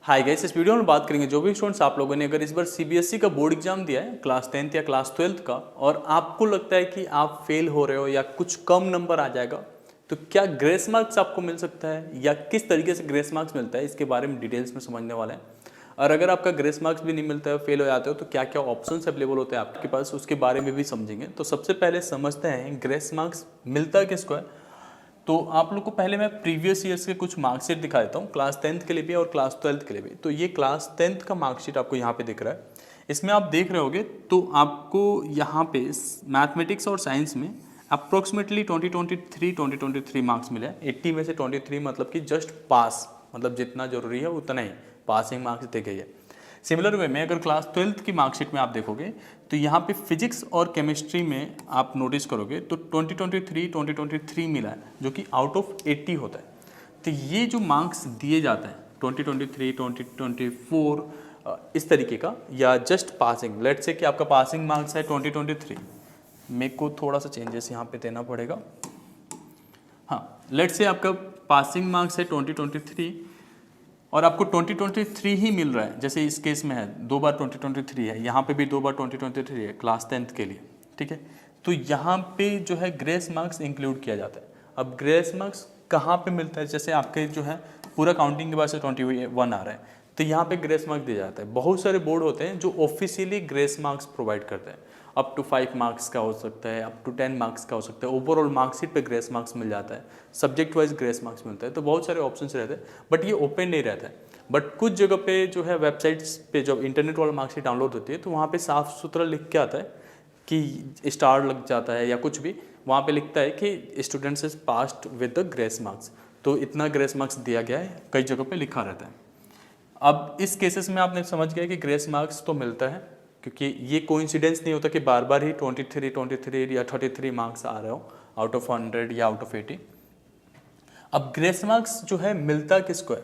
Hi guys, इस video में बात करेंगे जो भी स्टूडेंट्स आप लोगों ने अगर इस बार सीबीएसई का बोर्ड एग्जाम दिया है क्लास 10th या क्लास 12th का और आपको लगता है कि आप फेल हो रहे हो या कुछ कम नंबर आ जाएगा, तो क्या ग्रेस मार्क्स आपको मिल सकता है या किस तरीके से ग्रेस मार्क्स मिलता है, इसके बारे में डिटेल्स में समझने वाले हैं। और अगर आपका ग्रेस मार्क्स भी नहीं मिलता है, फेल हो जाते हो, तो क्या क्या ऑप्शंस अवेलेबल होते हैं आपके पास, उसके बारे में भी समझेंगे। तो सबसे पहले समझते हैं ग्रेस मार्क्स मिलता किसको है। तो आप लोग को पहले मैं प्रीवियस ईयर्स के कुछ मार्कशीट दिखा देता हूँ, क्लास 10th के लिए भी और क्लास 12th के लिए भी। तो ये क्लास 10th का मार्कशीट आपको यहाँ पे दिख रहा है। इसमें आप देख रहे होगे तो आपको यहाँ पे मैथमेटिक्स और साइंस में अप्रोक्सीमेटली 2023 मार्क्स मिले हैं। 80 में से 23 मतलब कि जस्ट पास, मतलब जितना जरूरी है उतना ही पासिंग मार्क्स दे गई है। सिमिलर वे में अगर क्लास 12th की मार्कशीट में आप देखोगे तो यहाँ पे फिजिक्स और केमिस्ट्री में आप नोटिस करोगे तो 2023 मिला है, जो कि आउट ऑफ 80 होता है। तो ये जो मार्क्स दिए जाते हैं 2023, 2024 इस तरीके का, या जस्ट पासिंग, लेट्स से कि आपका पासिंग मार्क्स है 2023, मेरे को थोड़ा सा चेंजेस यहाँ पे देना पड़ेगा। हाँ, लेट्स से आपका पासिंग मार्क्स है 2023 और आपको 2023 ही मिल रहा है, जैसे इस केस में है 2 बार 2023 है, यहाँ पे भी 2 बार 2023 है क्लास 10th के लिए, ठीक है। तो यहाँ पे जो है ग्रेस मार्क्स इंक्लूड किया जाता है। अब ग्रेस मार्क्स कहाँ पे मिलता है, जैसे आपके जो है पूरा काउंटिंग के बाद से 21 आ रहा है, तो यहाँ पे ग्रेस मार्क्स दिया जाता है। बहुत सारे बोर्ड होते हैं जो ऑफिशियली ग्रेस मार्क्स प्रोवाइड करते हैं। अप टू 5 मार्क्स का हो सकता है, अप टू 10 मार्क्स का हो सकता है, ओवरऑल मार्कशीट पे ग्रेस मार्क्स मिल जाता है, सब्जेक्ट वाइज ग्रेस मार्क्स मिलता है। तो बहुत सारे ऑप्शंस रहते हैं, बट ये ओपन नहीं रहता है। बट कुछ जगह पे जो है वेबसाइट्स पे जब इंटरनेट वाला मार्कशीट डाउनलोड होती है तो वहाँ पे साफ सुथरा लिख के आता है कि स्टार लग जाता है या कुछ भी, वहाँ पे लिखता है कि students is passed with the grace marks. तो इतना ग्रेस मार्क्स दिया गया है, कई जगह पे लिखा रहता है। अब इस केसेस में आपने समझ गया कि ग्रेस मार्क्स तो मिलता है, क्योंकि ये कोइंसिडेंस नहीं होता कि बार बार ही 23 या 33 मार्क्स आ रहे हो आउट ऑफ 100 या आउट ऑफ 80। अब ग्रेस मार्क्स जो है मिलता किसको है,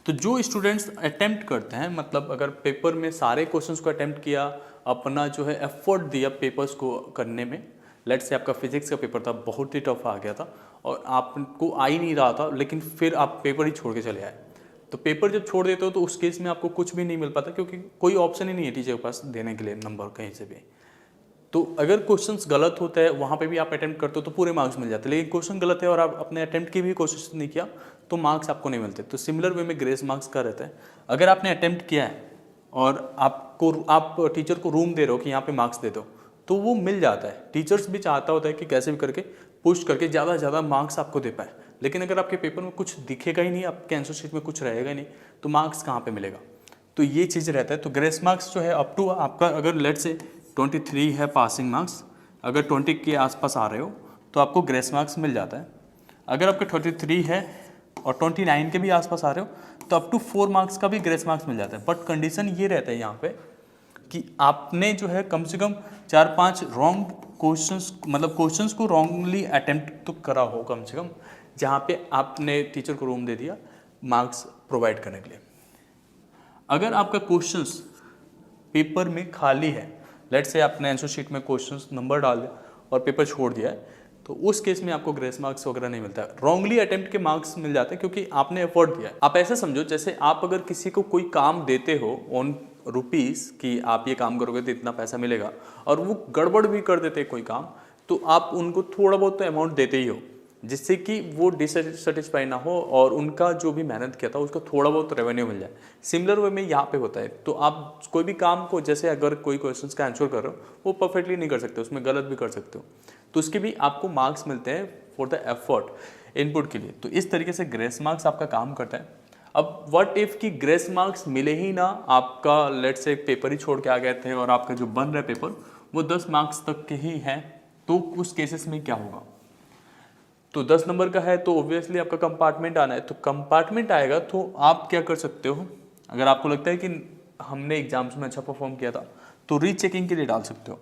तो जो स्टूडेंट्स अटेम्प्ट करते हैं, मतलब अगर पेपर में सारे क्वेश्चंस को अटेम्प्ट किया, अपना जो है एफर्ट दिया पेपर्स को करने में। लेट्स से आपका फिजिक्स का पेपर था, बहुत ही टफ आ गया था और आपको आ ही नहीं रहा था, लेकिन फिर आप पेपर ही छोड़ के चले आए। तो पेपर जब छोड़ देते हो तो उस केस में आपको कुछ भी नहीं मिल पाता, क्योंकि कोई ऑप्शन ही नहीं है टीचर के पास देने के लिए नंबर कहीं से भी। तो अगर क्वेश्चंस गलत होता है वहाँ पे भी आप अटेम्प्ट करते हो तो पूरे मार्क्स मिल जाते हैं, लेकिन क्वेश्चन गलत है और आप अपने अटेम्प्ट की भी कोशिश नहीं किया तो मार्क्स आपको नहीं मिलते। तो सिमिलर वे में ग्रेस मार्क्स का रहता है। अगर आपने अटेम्प्ट किया है और आप टीचर को रूम दे रहे हो कि यहाँ पे मार्क्स दे दो, तो वो मिल जाता है। टीचर्स भी चाहता होता है कि कैसे भी करके पुश करके ज़्यादा से ज़्यादा मार्क्स आपको दे पाए, लेकिन अगर आपके पेपर में कुछ दिखेगा ही नहीं, आपके आंसर शीट में कुछ रहेगा ही नहीं, तो मार्क्स कहाँ पे मिलेगा। तो ये चीज़ रहता है। तो ग्रेस मार्क्स जो है अप टू आपका, अगर लेट से 23 है पासिंग मार्क्स, अगर 20 के आसपास आ रहे हो तो आपको ग्रेस मार्क्स मिल जाता है। अगर आपके 23 है और 29 के भी आसपास आ रहे हो तो अप टू 4 मार्क्स का भी ग्रेस मार्क्स मिल जाता है। बट कंडीशन ये रहता है यहाँ पे कि आपने जो है कम से कम 4-5 रॉन्ग क्वेश्चंस, मतलब क्वेश्चंस को रॉन्गली अटेम्प्ट तो करा हो कम से कम, जहाँ पे आपने टीचर को रूम दे दिया मार्क्स प्रोवाइड करने के लिए। अगर आपका क्वेश्चंस पेपर में खाली है, लेट से आपने आंसर शीट में क्वेश्चंस नंबर डाल दिया और पेपर छोड़ दिया है, तो उस केस में आपको ग्रेस मार्क्स वगैरह नहीं मिलता है। रॉन्गली अटेम्प्ट के मार्क्स मिल जाते हैं क्योंकि आपने एफर्ट दिया है। आप ऐसा समझो जैसे आप अगर किसी को कोई काम देते हो ऑन रुपीस कि आप ये काम करोगे तो इतना पैसा मिलेगा, और वो गड़बड़ भी कर देते कोई काम, तो आप उनको थोड़ा बहुत तो अमाउंट देते ही हो, जिससे कि वो डिससेटिस्फाई ना हो और उनका जो भी मेहनत किया था उसका थोड़ा बहुत रेवेन्यू मिल जाए। सिमिलर वे में यहाँ पे होता है। तो आप कोई भी काम को, जैसे अगर कोई क्वेश्चंस का आंसर कर रहे हो, वो परफेक्टली नहीं कर सकते, उसमें गलत भी कर सकते हो, तो उसके भी आपको मार्क्स मिलते हैं फॉर द एफर्ट इनपुट के लिए। तो इस तरीके से ग्रेस मार्क्स आपका काम करता है। अब व्हाट इफ कि ग्रेस मार्क्स मिले ही ना, आपका लेट से पेपर ही छोड़ के आ गए थे और आपका जो बन रहा है पेपर वो 10 मार्क्स तक के ही है, तो उस केसेस में क्या होगा। तो 10 नंबर का है तो ऑब्वियसली आपका कंपार्टमेंट आना है। तो कंपार्टमेंट आएगा तो आप क्या कर सकते हो, अगर आपको लगता है कि हमने एग्जाम्स में अच्छा परफॉर्म किया था तो रीचेकिंग के लिए डाल सकते हो।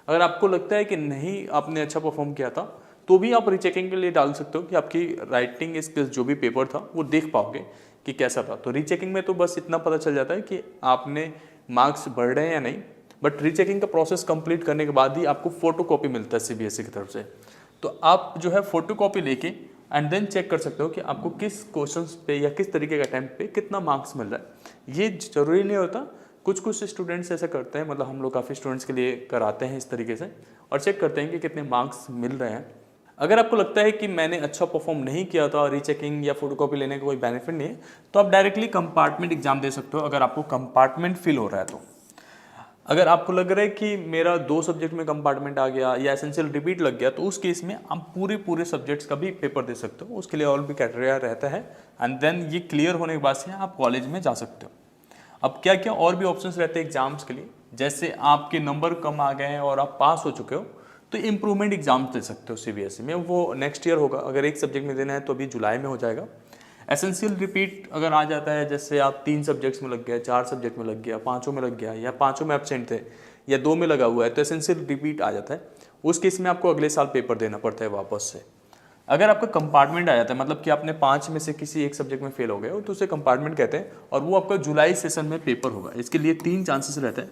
अगर आपको लगता है कि नहीं आपने अच्छा परफॉर्म किया था तो भी आप रीचेकिंग के लिए डाल सकते हो कि आपकी राइटिंग स्किल्स जो भी पेपर था वो देख पाओगे कि कैसा था। तो रीचेकिंग में तो बस इतना पता चल जाता है कि आपने मार्क्स बढ़ रहे हैं या नहीं, बट रीचेकिंग का प्रोसेस कंप्लीट करने के बाद ही आपको फोटो कॉपी मिलता है सीबीएसई की तरफ से। तो आप जो है फोटो कॉपी लेके एंड देन चेक कर सकते हो कि आपको किस क्वेश्चन पे या किस तरीके का अटैम्प्ट पे कितना मार्क्स मिल रहा है। ये जरूरी नहीं होता, कुछ कुछ स्टूडेंट्स ऐसा करते हैं, मतलब हम लोग काफ़ी स्टूडेंट्स के लिए कराते हैं इस तरीके से और चेक करते हैं कि कितने मार्क्स मिल रहे हैं। अगर आपको लगता है कि मैंने अच्छा परफॉर्म नहीं किया था, रीचेकिंग या फोटोकॉपी लेने का कोई बेनिफिट नहीं है, तो आप डायरेक्टली कंपार्टमेंट एग्जाम दे सकते हो अगर आपको कंपार्टमेंट फील हो रहा है तो। अगर आपको लग रहा है कि मेरा 2 सब्जेक्ट में कंपार्टमेंट आ गया या एसेंशियल रिपीट लग गया, तो उस केस में आप पूरे सब्जेक्ट्स का भी पेपर दे सकते हो। उसके लिए और भी क्राइटेरिया रहता है एंड देन ये क्लियर होने के बाद से आप कॉलेज में जा सकते हो। अब क्या क्या और भी ऑप्शंस रहते हैं एग्जाम्स के लिए, जैसे आपके नंबर कम आ गए हैं और आप पास हो चुके हो तो इम्प्रूवमेंट एग्जाम्स दे सकते हो सीबीएसई में। वो नेक्स्ट ईयर होगा, अगर एक सब्जेक्ट में देना है तो अभी जुलाई में हो जाएगा। एसेंशियल रिपीट अगर आ जाता है, जैसे आप 3 सब्जेक्ट्स में लग गया, 4 सब्जेक्ट में लग गया, 5 में लग गया या 5 में एब्सेंट थे या 2 में लगा हुआ है, तो एसेंशियल रिपीट आ जाता है। उस केस में आपको अगले साल पेपर देना पड़ता है वापस से। अगर आपका कंपार्टमेंट आ जाता है, मतलब कि आपने 5 में से किसी एक सब्जेक्ट में फेल हो गए हो, तो उसे कंपार्टमेंट कहते हैं और वो आपका जुलाई सेशन में पेपर होगा। इसके लिए 3 चांसेस रहते हैं,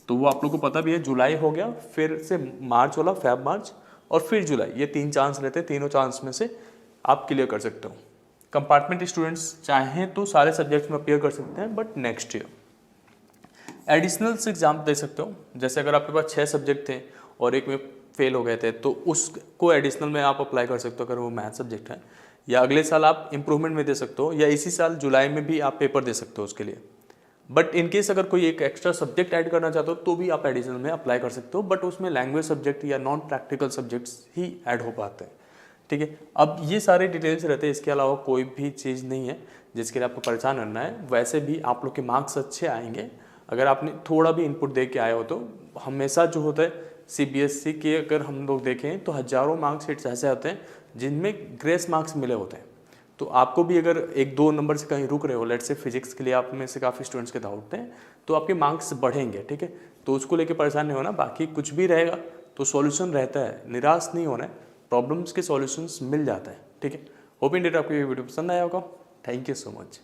तो वो आप लोग को पता भी है। जुलाई हो गया, फिर से मार्च वाला, फेब मार्च और फिर जुलाई, ये 3 चांस रहते हैं। तीनों चांस में से आप क्लियर कर सकते हो। कंपार्टमेंट स्टूडेंट्स चाहें तो सारे सब्जेक्ट्स में अपियर कर सकते हैं, but next year additionals exam दे सकते हो। जैसे अगर आपके पास 6 सब्जेक्ट थे और एक में फेल हो गए थे, तो उसको एडिशनल में आप अप्लाई कर सकते हो अगर वो मैथ सब्जेक्ट है, या अगले साल आप इंप्रूवमेंट में दे सकते हो, या इसी साल जुलाई में भी आप पेपर दे सकते हो उसके लिए। बट इन केस अगर कोई एक एक्स्ट्रा सब्जेक्ट ऐड करना चाहते हो तो भी आप एडिशनल में अप्लाई कर सकते हो, बट उसमें लैंग्वेज सब्जेक्ट या नॉन प्रैक्टिकल सब्जेक्ट्स ही ऐड हो पाते हैं। ठीक है, अब ये सारे डिटेल्स रहते हैं, इसके अलावा कोई भी चीज़ नहीं है जिसके लिए आपको परेशान करना है। वैसे भी आप लोग के मार्क्स अच्छे आएंगे अगर आपने थोड़ा भी इनपुट दे के आए हो तो। हमेशा जो होता है सीबीएसई के अगर हम लोग देखें तो हज़ारों मार्क्स ऐसे आते हैं जिनमें ग्रेस मार्क्स मिले होते हैं। तो आपको भी अगर 1-2 नंबर से कहीं रुक रहे हो, लेट से फिजिक्स के लिए आप में से काफ़ी स्टूडेंट्स के डाउट हैं, तो आपके मार्क्स बढ़ेंगे। ठीक है, तो उसको लेके परेशान नहीं होना। बाकी कुछ भी रहेगा तो सॉल्यूशन रहता है, निराश नहीं होना है, प्रॉब्लम्स के सॉल्यूशंस मिल जाता है। ठीक है, होप इन डेट आपको ये वीडियो पसंद आया होगा। Thank you so much.